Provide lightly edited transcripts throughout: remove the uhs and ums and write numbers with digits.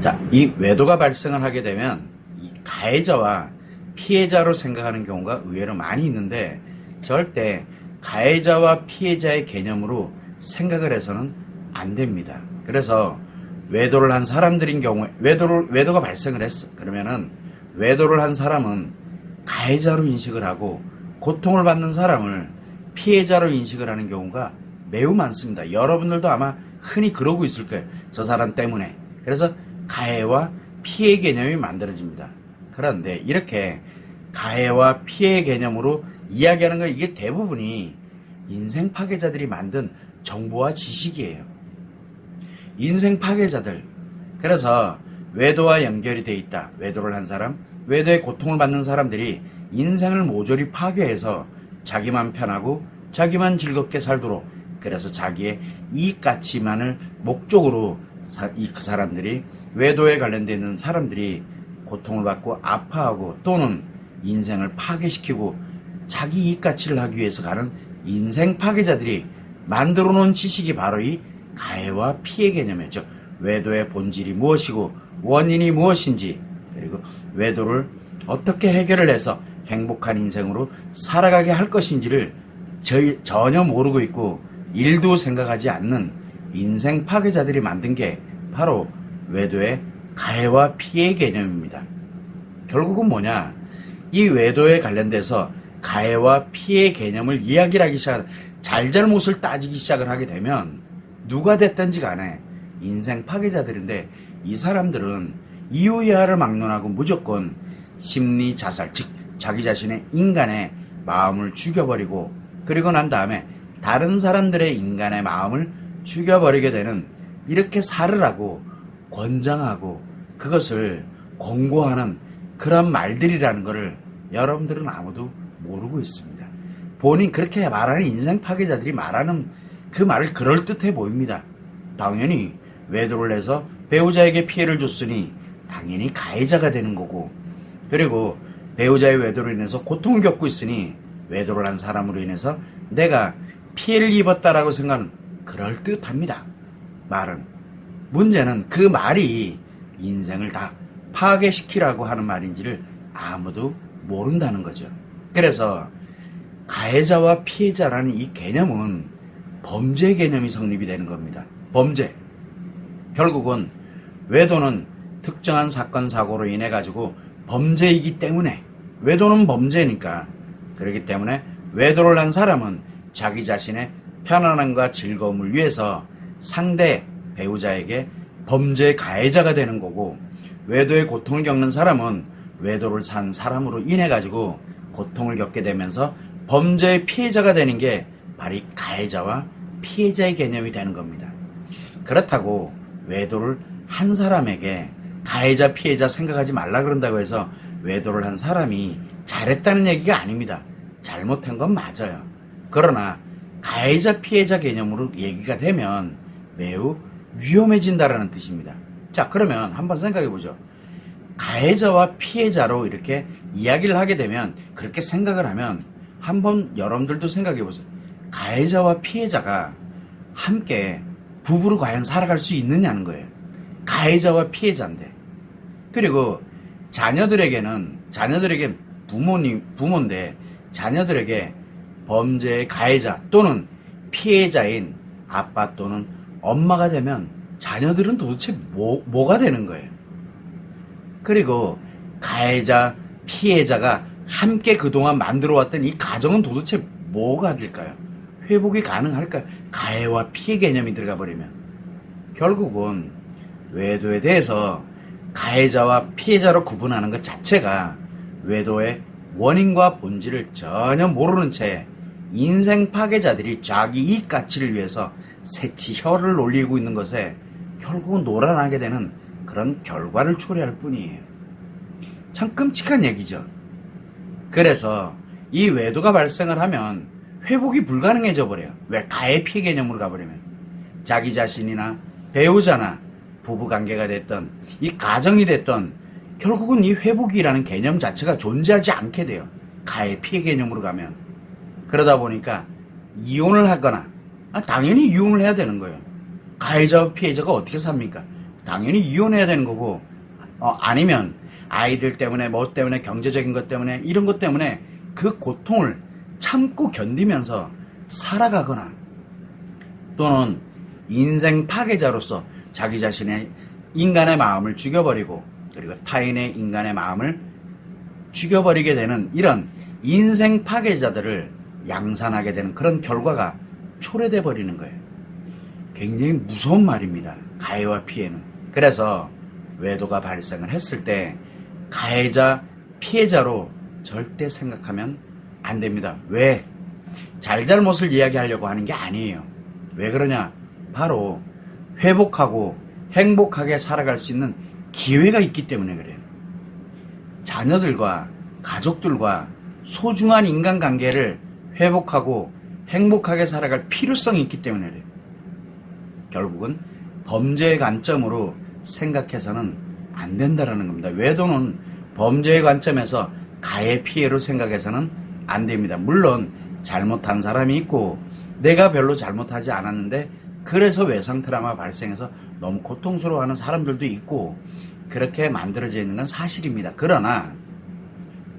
자, 이 외도가 발생을 하게 되면 이 가해자와 피해자로 생각하는 경우가 의외로 많이 있는데 절대 가해자와 피해자의 개념으로 생각을 해서는 안 됩니다. 그래서 외도를 한 사람들인 경우에 외도가 발생을 했어. 그러면은 외도를 한 사람은 가해자로 인식을 하고 고통을 받는 사람을 피해자로 인식을 하는 경우가 매우 많습니다. 여러분들도 아마 흔히 그러고 있을 거예요. 저 사람 때문에. 그래서 가해와 피해 개념이 만들어집니다. 그런데 이렇게 가해와 피해 개념으로 이야기하는 건 이게 대부분이 인생 파괴자들이 만든 정보와 지식이에요. 인생 파괴자들. 그래서 외도와 연결이 돼 있다. 외도를 한 사람, 외도의 고통을 받는 사람들이 인생을 모조리 파괴해서 자기만 편하고 자기만 즐겁게 살도록, 그래서 자기의 이익가치만을 목적으로 그 사람들이, 외도에 관련되어 있는 사람들이 고통을 받고 아파하고 또는 인생을 파괴시키고 자기 이익가치를 하기 위해서 가는 인생 파괴자들이 만들어 놓은 지식이 바로 이 가해와 피해 개념이었죠. 외도의 본질이 무엇이고 원인이 무엇인지, 그리고 외도를 어떻게 해결을 해서 행복한 인생으로 살아가게 할 것인지를 전혀 모르고 있고 일도 생각하지 않는 인생 파괴자들이 만든 게 바로 외도의 가해와 피해 개념입니다. 결국은 뭐냐? 이 외도에 관련돼서 가해와 피해 개념을 이야기를 하기 시작하는, 잘잘못을 따지기 시작을 하게 되면 누가 됐든지 간에 인생 파괴자들인데, 이 사람들은 이유야를 막론하고 무조건 심리 자살, 즉 자기 자신의 인간의 마음을 죽여버리고, 그리고 난 다음에 다른 사람들의 인간의 마음을 죽여버리게 되는, 이렇게 살을 하고 권장하고 그것을 권고하는 그런 말들이라는 것을 여러분들은 아무도 모르고 있습니다. 본인 그렇게 말하는 인생 파괴자들이 말하는 그 말을 그럴듯해 보입니다. 당연히 외도를 해서 배우자에게 피해를 줬으니 당연히 가해자가 되는 거고, 그리고 배우자의 외도로 인해서 고통을 겪고 있으니 외도를 한 사람으로 인해서 내가 피해를 입었다라고 생각하는, 그럴듯합니다. 말은. 문제는 그 말이 인생을 다 파괴시키라고 하는 말인지를 아무도 모른다는 거죠. 그래서 가해자와 피해자라는 이 개념은 범죄 개념이 성립이 되는 겁니다. 범죄. 결국은 외도는 특정한 사건 사고로 인해 가지고 범죄이기 때문에, 외도는 범죄니까, 그렇기 때문에 외도를 한 사람은 자기 자신의 편안함과 즐거움을 위해서 상대 배우자에게 범죄 가해자가 되는 거고, 외도의 고통을 겪는 사람은 외도를 산 사람으로 인해 가지고 고통을 겪게 되면서 범죄의 피해자가 되는 게 바로 가해자와 피해자의 개념이 되는 겁니다. 그렇다고 외도를 한 사람에게 가해자 피해자 생각하지 말라 그런다고 해서 외도를 한 사람이 잘했다는 얘기가 아닙니다. 잘못한 건 맞아요. 그러나 가해자 피해자 개념으로 얘기가 되면 매우 위험해진다라는 뜻입니다. 자, 그러면 한번 생각해 보죠. 가해자와 피해자로 이렇게 이야기를 하게 되면, 그렇게 생각을 하면 한번 여러분들도 생각해 보세요. 가해자와 피해자가 함께 부부로 과연 살아갈 수 있느냐는 거예요. 가해자와 피해자인데. 그리고 자녀들에게 부모인데 자녀들에게 범죄의 가해자 또는 피해자인 아빠 또는 엄마가 되면 자녀들은 도대체 뭐가 되는 거예요? 그리고 가해자, 피해자가 함께 그동안 만들어왔던 이 가정은 도대체 뭐가 될까요? 회복이 가능할까요? 가해와 피해 개념이 들어가 버리면. 결국은 외도에 대해서 가해자와 피해자로 구분하는 것 자체가 외도의 원인과 본질을 전혀 모르는 채 인생 파괴자들이 자기 이익 가치를 위해서 새치 혀를 올리고 있는 것에 결국은 놀아나게 되는 그런 결과를 초래할 뿐이에요. 참 끔찍한 얘기죠. 그래서 이 외도가 발생을 하면 회복이 불가능해져 버려요. 왜? 가해 피해 개념으로 가버리면. 자기 자신이나 배우자나 부부관계가 됐던 이 가정이 됐던, 결국은 이 회복이라는 개념 자체가 존재하지 않게 돼요. 가해 피해 개념으로 가면. 그러다 보니까 이혼을 하거나, 당연히 이혼을 해야 되는 거예요. 가해자와 피해자가 어떻게 삽니까? 당연히 이혼해야 되는 거고, 아니면 아이들 때문에 뭐 때문에 경제적인 것 때문에 이런 것 때문에 그 고통을 참고 견디면서 살아가거나, 또는 인생 파괴자로서 자기 자신의 인간의 마음을 죽여버리고 그리고 타인의 인간의 마음을 죽여버리게 되는 이런 인생 파괴자들을 양산하게 되는 그런 결과가 초래돼 버리는 거예요. 굉장히 무서운 말입니다. 가해와 피해는. 그래서 외도가 발생을 했을 때 가해자, 피해자로 절대 생각하면 안 됩니다. 왜? 잘잘못을 이야기하려고 하는 게 아니에요. 왜 그러냐? 바로 회복하고 행복하게 살아갈 수 있는 기회가 있기 때문에 그래요. 자녀들과 가족들과 소중한 인간관계를 회복하고 행복하게 살아갈 필요성이 있기 때문에 그래요. 결국은 범죄의 관점으로 생각해서는 안 된다라는 겁니다. 외도는 범죄의 관점에서 가해 피해로 생각해서는 안 됩니다. 물론 잘못한 사람이 있고 내가 별로 잘못하지 않았는데 그래서 외상 트라우마 발생해서 너무 고통스러워하는 사람들도 있고 그렇게 만들어져 있는 건 사실입니다. 그러나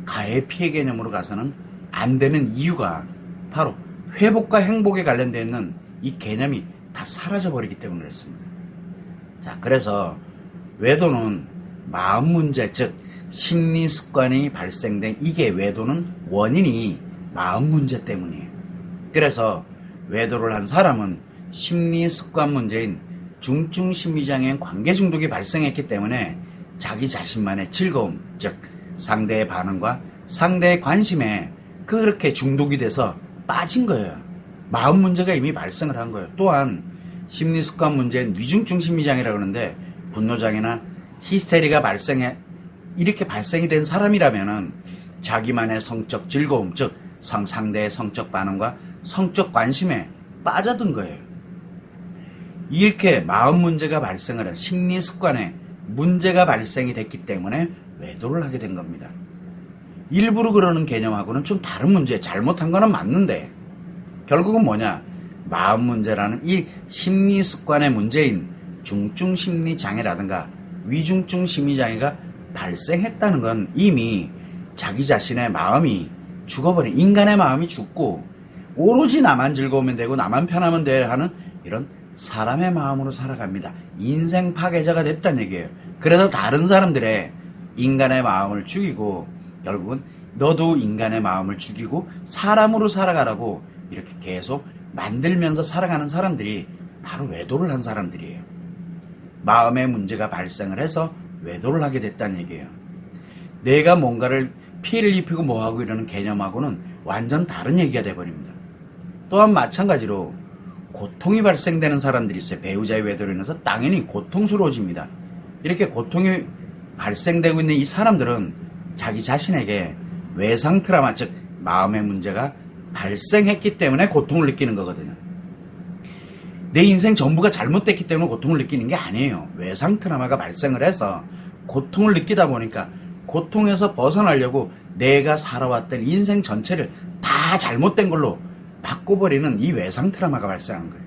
가해 피해 개념으로 가서는 안 되는 이유가 바로 회복과 행복에 관련되어 있는 이 개념이 다 사라져버리기 때문에 그렇습니다. 자, 그래서 외도는 마음 문제, 즉 심리 습관이 발생된 이게 외도는 원인이 마음 문제 때문이에요. 그래서 외도를 한 사람은 심리 습관 문제인 중증 심리장애인 관계 중독이 발생했기 때문에 자기 자신만의 즐거움, 즉 상대의 반응과 상대의 관심에 그렇게 중독이 돼서 빠진 거예요. 마음 문제가 이미 발생을 한 거예요. 또한 심리 습관 문제인 위중증 심리장애라고 그러는데 분노장애나 히스테리가 이렇게 발생이 된 사람이라면은 자기만의 성적 즐거움, 즉 상대의 성적 반응과 성적 관심에 빠져든 거예요. 이렇게 마음 문제가 발생을 한 심리 습관에 문제가 발생이 됐기 때문에 외도를 하게 된 겁니다. 일부러 그러는 개념하고는 좀 다른 문제, 잘못한 거는 맞는데 결국은 뭐냐? 마음 문제라는 이 심리 습관의 문제인 중증 심리 장애라든가 위중증 심리 장애가 발생했다는 건 이미 자기 자신의 마음이 죽어버린, 인간의 마음이 죽고 오로지 나만 즐거우면 되고 나만 편하면 돼 하는 이런 사람의 마음으로 살아갑니다. 인생 파괴자가 됐다는 얘기예요. 그래서 다른 사람들의 인간의 마음을 죽이고 결국은 너도 인간의 마음을 죽이고 사람으로 살아가라고 이렇게 계속 만들면서 살아가는 사람들이 바로 외도를 한 사람들이에요. 마음의 문제가 발생을 해서 외도를 하게 됐다는 얘기예요. 내가 뭔가를 피해를 입히고 뭐하고 이러는 개념하고는 완전 다른 얘기가 돼버립니다. 또한 마찬가지로 고통이 발생되는 사람들이 있어요. 배우자의 외도로 인해서 당연히 고통스러워집니다. 이렇게 고통이 발생되고 있는 이 사람들은 자기 자신에게 외상 트라우마, 즉 마음의 문제가 발생했기 때문에 고통을 느끼는 거거든요. 내 인생 전부가 잘못됐기 때문에 고통을 느끼는 게 아니에요. 외상 트라우마가 발생을 해서 고통을 느끼다 보니까 고통에서 벗어나려고 내가 살아왔던 인생 전체를 다 잘못된 걸로 바꿔버리는 이 외상 트라우마가 발생한 거예요.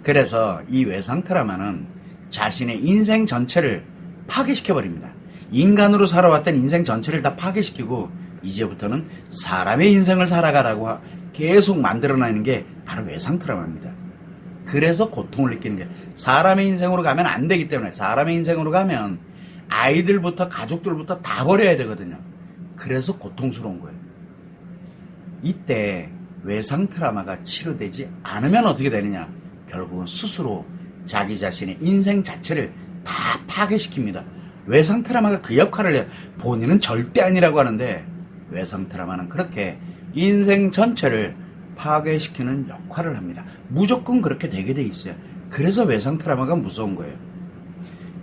그래서 이 외상 트라우마는 자신의 인생 전체를 파괴시켜버립니다. 인간으로 살아왔던 인생 전체를 다 파괴시키고 이제부터는 사람의 인생을 살아가라고 계속 만들어내는 게 바로 외상 트라우마입니다. 그래서 고통을 느끼는 게 사람의 인생으로 가면 안 되기 때문에 사람의 인생으로 가면 아이들부터 가족들부터 다 버려야 되거든요. 그래서 고통스러운 거예요. 이때 외상 트라우마가 치료되지 않으면 어떻게 되느냐? 결국은 스스로 자기 자신의 인생 자체를 다 파괴시킵니다. 외상 트라우마가 그 역할을 해요. 본인은 절대 아니라고 하는데 외상 트라우마는 그렇게 인생 전체를 파괴시키는 역할을 합니다. 무조건 그렇게 되게 돼 있어요. 그래서 외상 트라우마가 무서운 거예요.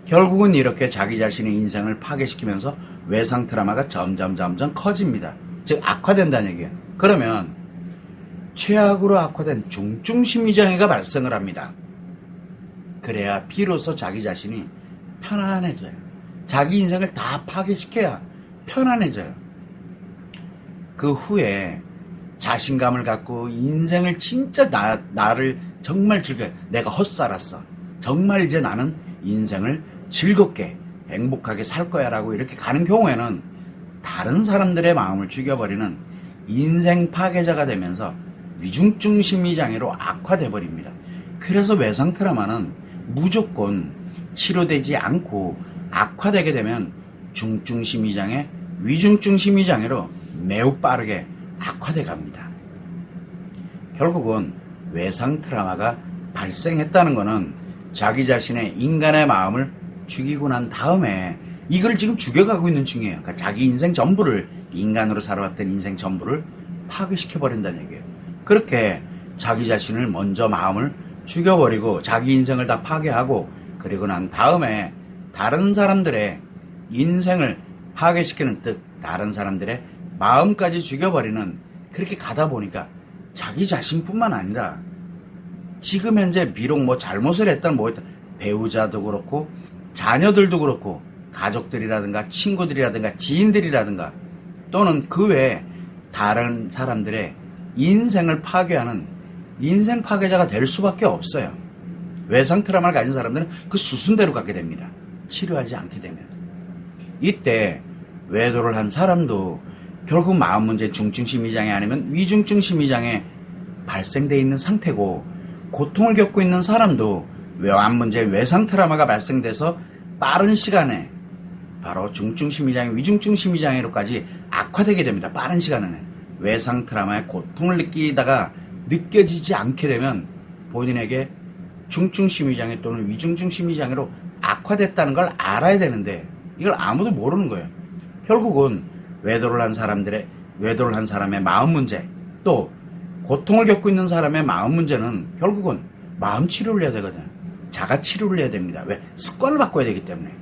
결국은 이렇게 자기 자신의 인생을 파괴시키면서 외상 트라우마가 점점 커집니다. 즉 악화된다는 얘기예요. 그러면 최악으로 악화된 중증 심리장애가 발생을 합니다. 그래야 비로소 자기 자신이 편안해져요. 자기 인생을 다 파괴시켜야 편안해져요. 그 후에 자신감을 갖고 인생을 진짜 나를 정말 즐겨요. 내가 헛살았어. 정말 이제 나는 인생을 즐겁게 행복하게 살 거야 라고 이렇게 가는 경우에는 다른 사람들의 마음을 죽여버리는 인생 파괴자가 되면서 위중증 심리장애로 악화돼 버립니다. 그래서 외상 트라우마는 무조건 치료되지 않고 악화되게 되면 중증 심리장애, 위중증 심리장애로 매우 빠르게 악화돼 갑니다. 결국은 외상 트라우마가 발생했다는 것은 자기 자신의 인간의 마음을 죽이고 난 다음에 이걸 지금 죽여가고 있는 중이에요. 그러니까 자기 인생 전부를, 인간으로 살아왔던 인생 전부를 파괴시켜버린다는 얘기예요. 그렇게 자기 자신을 먼저 마음을 죽여버리고 자기 인생을 다 파괴하고 그리고 난 다음에 다른 사람들의 인생을 파괴시키는 뜻, 다른 사람들의 마음까지 죽여버리는, 그렇게 가다 보니까 자기 자신뿐만 아니라 지금 현재 비록 뭐 잘못을 했던 뭐 했던 배우자도 그렇고 자녀들도 그렇고 가족들이라든가 친구들이라든가 지인들이라든가 또는 그 외에 다른 사람들의 인생을 파괴하는 인생 파괴자가 될 수밖에 없어요. 외상 트라우마를 가진 사람들은 그 수순대로 가게 됩니다. 치료하지 않게 되면. 이때 외도를 한 사람도 결국 마음 문제, 중증 심리장애 아니면 위중증 심리장애 발생돼 있는 상태고, 고통을 겪고 있는 사람도 외환 문제, 외상 트라우마가 발생돼서 빠른 시간에 바로 중증 심리장애, 위중증 심리장애로까지 악화되게 됩니다. 빠른 시간에 외상 트라우마의 고통을 느끼다가 느껴지지 않게 되면 본인에게 중증 심리장애 또는 위중증 심리장애로 악화됐다는 걸 알아야 되는데 이걸 아무도 모르는 거예요. 결국은 외도를 한 사람의 마음 문제, 또 고통을 겪고 있는 사람의 마음 문제는 결국은 마음 치료를 해야 되거든요. 자가 치료를 해야 됩니다. 왜? 습관을 바꿔야 되기 때문에.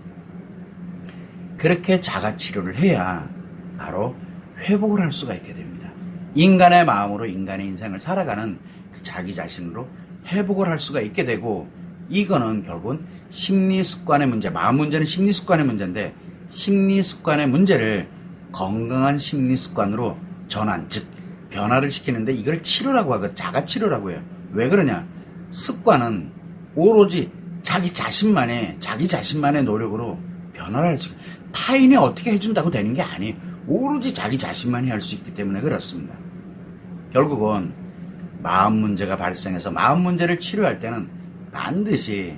그렇게 자가 치료를 해야 바로 회복을 할 수가 있게 됩니다. 인간의 마음으로 인간의 인생을 살아가는 그 자기 자신으로 회복을 할 수가 있게 되고, 이거는 결국은 심리 습관의 문제, 마음 문제는 심리 습관의 문제인데 심리 습관의 문제를 건강한 심리 습관으로 전환, 즉 변화를 시키는데 이걸 치료라고 하고 자가 치료라고 해요. 왜 그러냐? 습관은 오로지 자기 자신만의 노력으로 변화를 할 수 있고, 타인이 어떻게 해준다고 되는 게 아니에요. 오로지 자기 자신만이 할 수 있기 때문에 그렇습니다. 결국은 마음 문제가 발생해서 마음 문제를 치료할 때는 반드시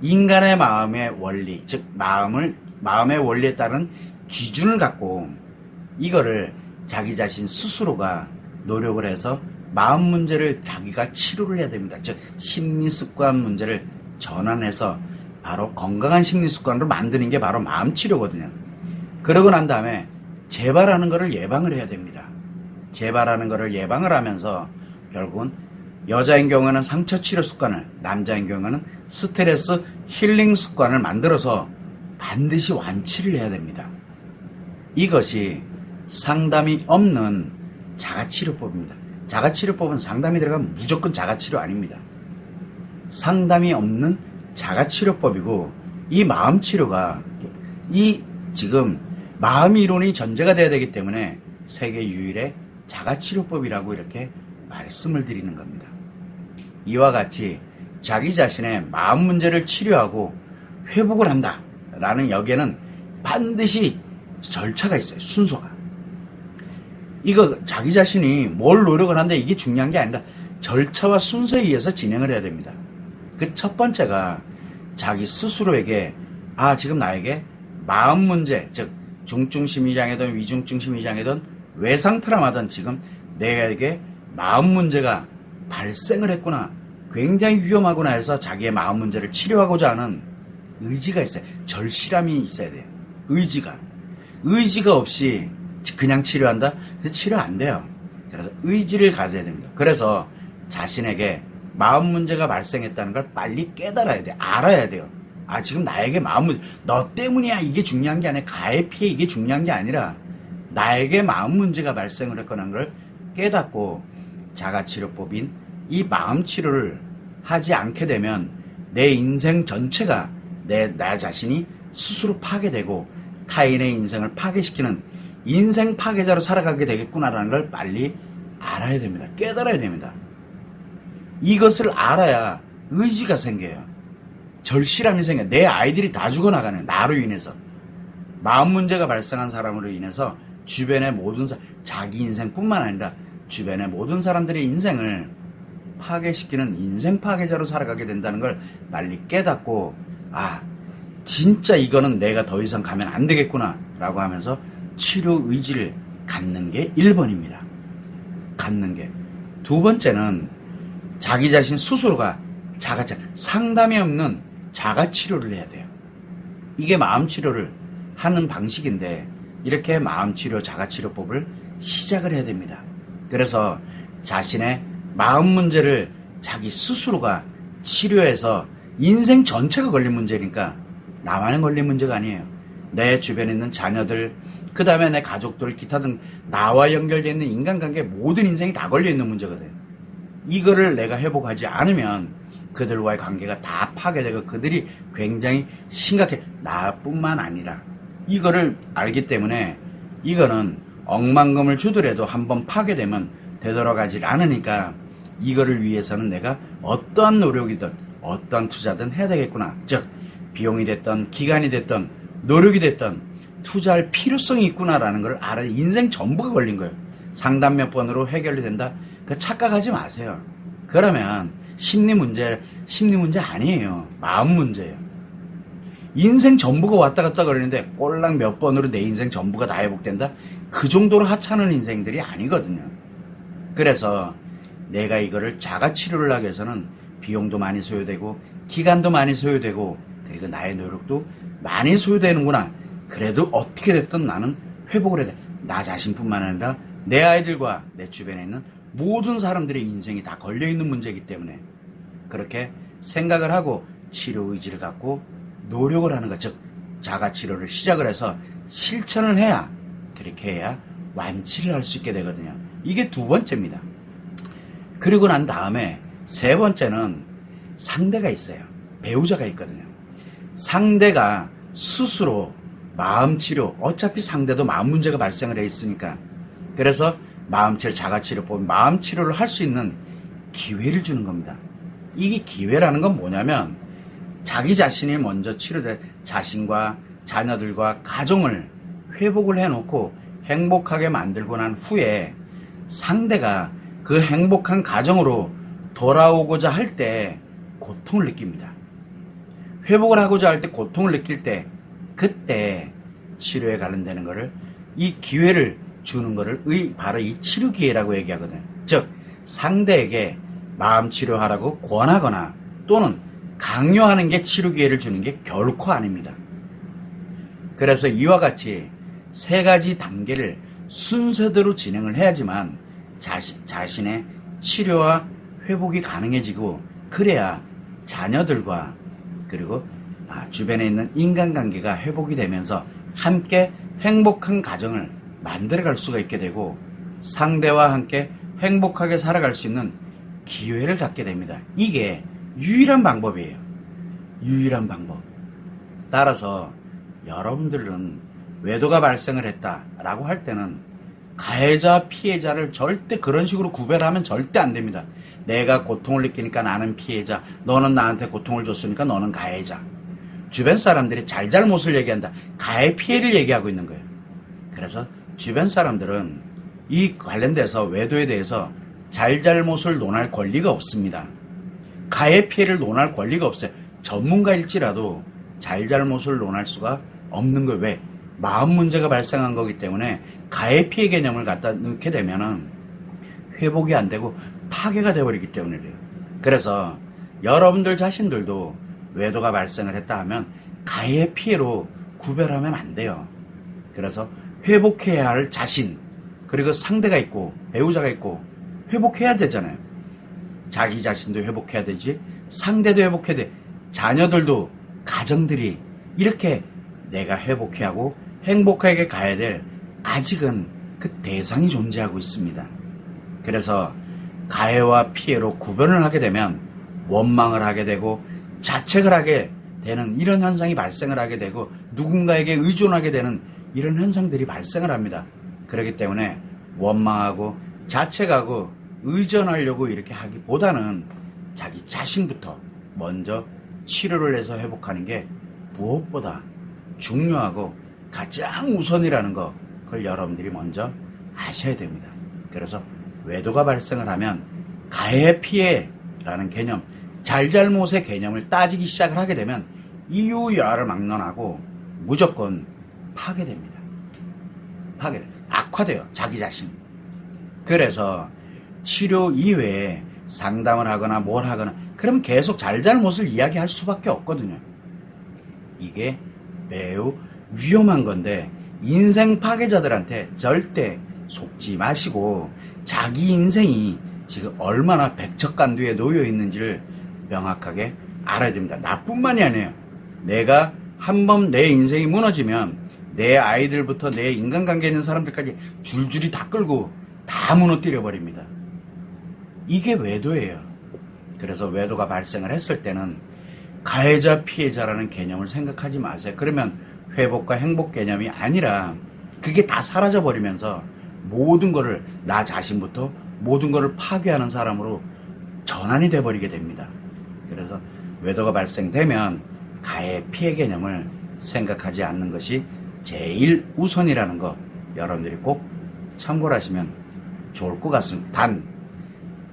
인간의 마음의 원리, 즉 마음의 원리에 따른 기준을 갖고 이거를 자기 자신 스스로가 노력을 해서 마음 문제를 자기가 치료를 해야 됩니다. 즉 심리 습관 문제를 전환해서 바로 건강한 심리 습관으로 만드는 게 바로 마음 치료거든요. 그러고 난 다음에 재발하는 것을 예방을 해야 됩니다. 재발하는 것을 예방을 하면서 결국은 여자인 경우에는 상처 치료 습관을, 남자인 경우에는 스트레스 힐링 습관을 만들어서 반드시 완치를 해야 됩니다. 이것이 상담이 없는 자가치료법입니다. 자가치료법은 상담이 들어가면 무조건 자가치료 아닙니다. 상담이 없는 자가치료법이고, 이 마음치료가 지금 마음 이론이 전제가 돼야 되기 때문에 세계 유일의 자가치료법이라고 이렇게 말씀을 드리는 겁니다. 이와 같이 자기 자신의 마음 문제를 치료하고 회복을 한다라는 여기에는 반드시 절차가 있어요. 순서가. 이거 자기 자신이 뭘 노력을 하는데 이게 중요한 게 아니라 절차와 순서에 의해서 진행을 해야 됩니다. 그 첫 번째가 자기 스스로에게 지금 나에게 마음 문제, 즉 중증 심리장애든 위중증 심리장애든 외상 트라우마든 지금 내게 마음 문제가 발생을 했구나, 굉장히 위험하구나 해서 자기의 마음 문제를 치료하고자 하는 의지가 있어요. 절실함이 있어야 돼요. 의지가 없이 그냥 치료한다? 치료 안 돼요. 그래서 의지를 가져야 됩니다. 그래서 자신에게 마음 문제가 발생했다는 걸 빨리 깨달아야 돼요. 알아야 돼요. 지금 나에게 마음 문제, 너 때문이야 이게 중요한 게 아니라, 가해 피해 이게 중요한 게 아니라 나에게 마음 문제가 발생을 했거나 하는 걸 깨닫고 자가치료법인 이 마음 치료를 하지 않게 되면 내 인생 전체가 나 자신이 스스로 파괴되고 타인의 인생을 파괴시키는 인생 파괴자로 살아가게 되겠구나라는 걸 빨리 알아야 됩니다. 깨달아야 됩니다. 이것을 알아야 의지가 생겨요. 절실함이 생겨. 내 아이들이 다 죽어나가네. 나로 인해서. 마음 문제가 발생한 사람으로 인해서 주변의 모든 자기 인생뿐만 아니라 주변의 모든 사람들의 인생을 파괴시키는 인생 파괴자로 살아가게 된다는 걸 빨리 깨닫고, 진짜 이거는 내가 더 이상 가면 안 되겠구나 라고 하면서 치료 의지를 갖는 게 1번입니다. 갖는 게. 두 번째는 자기 자신 스스로가 상담이 없는 자가치료를 해야 돼요. 이게 마음치료를 하는 방식인데, 이렇게 마음치료 자가치료법을 시작을 해야 됩니다. 그래서 자신의 마음 문제를 자기 스스로가 치료해서, 인생 전체가 걸린 문제니까 나만은 걸린 문제가 아니에요. 내 주변에 있는 자녀들, 그 다음에 내 가족들, 기타 등 나와 연결되어 있는 인간관계 모든 인생이 다 걸려있는 문제거든. 이거를 내가 회복하지 않으면 그들과의 관계가 다 파괴되고 그들이 굉장히 심각해. 나뿐만 아니라. 이거를 알기 때문에 이거는 억만금을 주더라도 한번 파괴되면 되돌아가질 않으니까 이거를 위해서는 내가 어떠한 노력이든 어떠한 투자든 해야 되겠구나. 즉 비용이 됐던 기간이 됐던 노력이 됐던 투자할 필요성이 있구나라는 걸 알아야 인생 전부가 걸린 거예요. 상담 몇 번으로 해결이 된다? 그 착각하지 마세요. 그러면 심리 문제 아니에요. 마음 문제예요. 인생 전부가 왔다 갔다 그러는데 꼴랑 몇 번으로 내 인생 전부가 다 회복된다? 그 정도로 하찮은 인생들이 아니거든요. 그래서 내가 이거를 자가치료를 하기 위해서는 비용도 많이 소요되고 기간도 많이 소요되고 그리고 나의 노력도 많이 소요되는구나. 그래도 어떻게 됐든 나는 회복을 해야 돼. 나 자신뿐만 아니라 내 아이들과 내 주변에 있는 모든 사람들의 인생이 다 걸려있는 문제이기 때문에 그렇게 생각을 하고 치료 의지를 갖고 노력을 하는 것, 즉 자가치료를 시작을 해서 실천을 해야, 그렇게 해야 완치를 할 수 있게 되거든요. 이게 두 번째입니다. 그리고 난 다음에 세 번째는 상대가 있어요. 배우자가 있거든요. 상대가 스스로 마음치료, 어차피 상대도 마음 문제가 발생을 해 있으니까, 그래서 마음치료, 자가치료법, 마음치료를 할 수 있는 기회를 주는 겁니다. 이게 기회라는 건 뭐냐면 자기 자신이 먼저 치료된 자신과 자녀들과 가정을 회복을 해놓고 행복하게 만들고 난 후에 상대가 그 행복한 가정으로 돌아오고자 할 때 고통을 느낍니다. 회복을 하고자 할 때 고통을 느낄 때 그때 치료에 관련되는 거를, 이 기회를 주는 거를 바로 이 치료 기회라고 얘기하거든요. 즉 상대에게 마음 치료하라고 권하거나 또는 강요하는 게 치료 기회를 주는 게 결코 아닙니다. 그래서 이와 같이 세 가지 단계를 순서대로 진행을 해야지만 자신의 치료와 회복이 가능해지고, 그래야 자녀들과 그리고 주변에 있는 인간관계가 회복이 되면서 함께 행복한 가정을 만들어갈 수가 있게 되고 상대와 함께 행복하게 살아갈 수 있는 기회를 갖게 됩니다. 이게 유일한 방법이에요. 유일한 방법. 따라서 여러분들은 외도가 발생을 했다라고 할 때는 가해자, 피해자를 절대 그런 식으로 구별하면 절대 안 됩니다. 내가 고통을 느끼니까 나는 피해자, 너는 나한테 고통을 줬으니까 너는 가해자. 주변 사람들이 잘잘못을 얘기한다. 가해, 피해를 얘기하고 있는 거예요. 그래서 주변 사람들은 이 관련돼서 외도에 대해서 잘잘못을 논할 권리가 없습니다. 가해, 피해를 논할 권리가 없어요. 전문가일지라도 잘잘못을 논할 수가 없는 거예요. 왜? 마음 문제가 발생한 거기 때문에 가해, 피해 개념을 갖다 넣게 되면은 회복이 안 되고 파괴가 되어버리기 때문에 그래요. 그래서 여러분들 자신들도 외도가 발생을 했다 하면 가해, 피해로 구별하면 안 돼요. 그래서 회복해야 할 자신, 그리고 상대가 있고 배우자가 있고 회복해야 되잖아요. 자기 자신도 회복해야 되지, 상대도 회복해야 돼, 자녀들도, 가정들이 이렇게 내가 회복해야 하고 행복하게 가야 될, 아직은 그 대상이 존재하고 있습니다. 그래서 가해와 피해로 구별을 하게 되면 원망을 하게 되고 자책을 하게 되는 이런 현상이 발생을 하게 되고 누군가에게 의존하게 되는 이런 현상들이 발생을 합니다. 그렇기 때문에 원망하고 자책하고 의존하려고 이렇게 하기보다는 자기 자신부터 먼저 치료를 해서 회복하는 게 무엇보다 중요하고 가장 우선이라는 거, 그걸 여러분들이 먼저 아셔야 됩니다. 그래서 외도가 발생을 하면 가해 피해라는 개념, 잘잘못의 개념을 따지기 시작을 하게 되면 이유 여하를 막론하고 무조건 파괴됩니다. 악화돼요, 자기 자신. 그래서 치료 이외에 상담을 하거나 뭘 하거나 그러면 계속 잘잘못을 이야기할 수밖에 없거든요. 이게 매우 위험한 건데 인생 파괴자들한테 절대 속지 마시고 자기 인생이 지금 얼마나 백척간두에 놓여 있는지를 명확하게 알아야 됩니다. 나뿐만이 아니에요. 내가 한번 내 인생이 무너지면 내 아이들부터 내 인간관계 있는 사람들까지 줄줄이 다 끌고 다 무너뜨려 버립니다. 이게 외도예요. 그래서 외도가 발생을 했을 때는 가해자 피해자라는 개념을 생각하지 마세요. 그러면 회복과 행복 개념이 아니라 그게 다 사라져 버리면서 모든 거를 나 자신부터 모든 거를 파괴하는 사람으로 전환이 돼 버리게 됩니다. 그래서 외도가 발생되면 가해 피해 개념을 생각하지 않는 것이 제일 우선이라는 거 여러분들이 꼭 참고를 하시면 좋을 것 같습니다. 단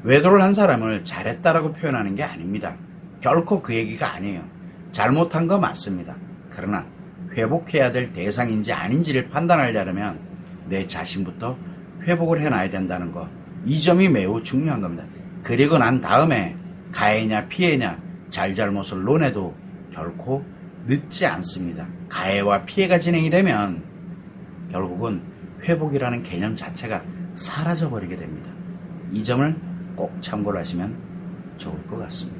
외도를 한 사람을 잘했다라고 표현하는 게 아닙니다. 결코 그 얘기가 아니에요. 잘못한 거 맞습니다. 그러나 회복해야 될 대상인지 아닌지를 판단하려면 내 자신부터 회복을 해놔야 된다는 거, 이 점이 매우 중요한 겁니다. 그리고 난 다음에 가해냐 피해냐 잘잘못을 논해도 결코 늦지 않습니다. 가해와 피해가 진행이 되면 결국은 회복이라는 개념 자체가 사라져버리게 됩니다. 이 점을 꼭 참고를 하시면 좋을 것 같습니다.